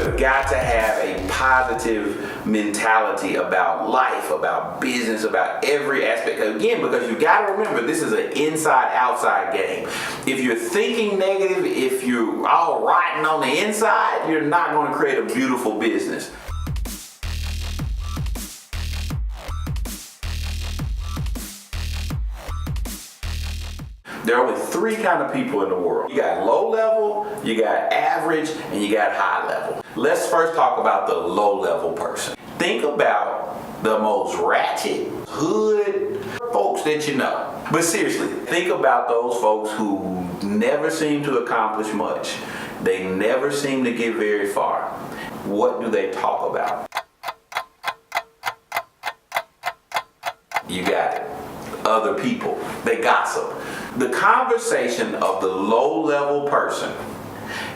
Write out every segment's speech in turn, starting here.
have got to have a positive mentality about life, about business, about every aspect. Again, because you got to remember, this is an inside-outside game. If you're thinking negative, if you're all rotten on the inside, you're not going to create a beautiful business. There are only three kind of people in the world. You got low level, you got average, and you got high level. Let's first talk about the low level person. Think about the most ratchet, hood folks that you know. But seriously, think about those folks who never seem to accomplish much. They never seem to get very far. What do they talk about? You got it. Other people. They gossip. The conversation of the low-level person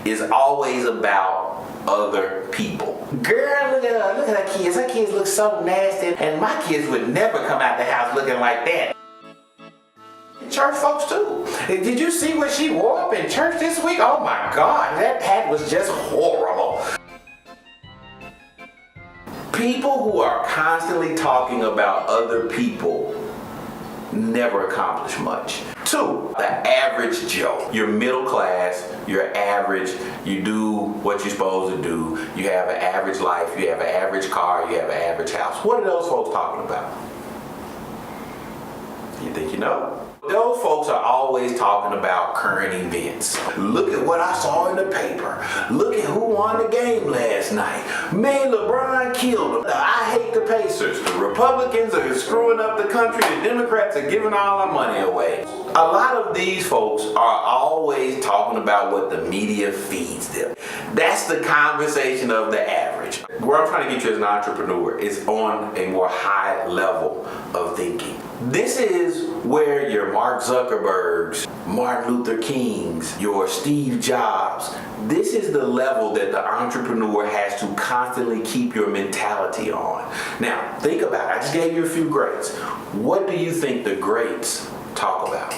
is always about other people. Girl, look at her kids. Her kids look so nasty, and my kids would never come out the house looking like that. Church folks too. Did you see what she wore up in church this week? Oh my God, that hat was just horrible. People who are constantly talking about other people never accomplish much. Two, the average Joe. You're middle class, you're average, you do what you're supposed to do, you have an average life, you have an average car, you have an average house. What are those folks talking about? You think you know? Those folks are always talking about current events. Look at what I saw in the paper. Look at who won the game last night. Man, LeBron killed them. I hate the Pacers. The Republicans are screwing up the country. The Democrats are giving all our money away. A lot of these folks are always talking about what the media feeds them. That's the conversation of the average. Where I'm trying to get you as an entrepreneur is on a more high level of thinking. This is where your Mark Zuckerbergs, Martin Luther Kings, your Steve Jobs, this is the level that the entrepreneur has to constantly keep your mentality on. Now, think about it. I just gave you a few greats. What do you think the greats talk about?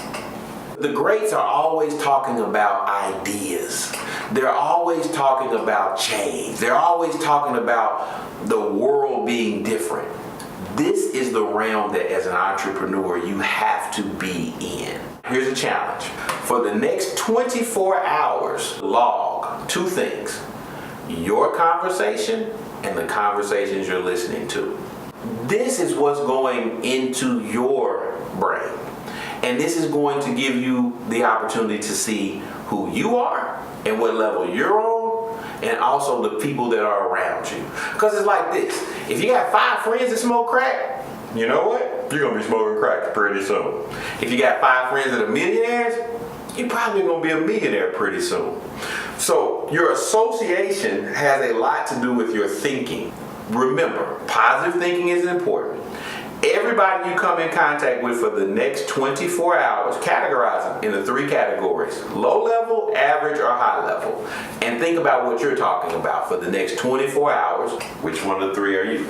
The greats are always talking about ideas. They're always talking about change. They're always talking about the world being different. This is the realm that as an entrepreneur you have to be in. Here's a challenge. For the next 24 hours, log two things. Your conversation and the conversations you're listening to. This is what's going into your brain. And this is going to give you the opportunity to see who you are and what level you're on, and also the people that are around you. Because it's like this. If you got 5 friends that smoke crack, you know what? You're going to be smoking crack pretty soon. If you got 5 friends that are millionaires, you're probably going to be a millionaire pretty soon. So your association has a lot to do with your thinking. Remember, positive thinking is important. Everybody you come in contact with for the next 24 hours, categorize them into 3 categories: low level, average, or high level. And think about what you're talking about for the next 24 hours. Which one of the 3 are you?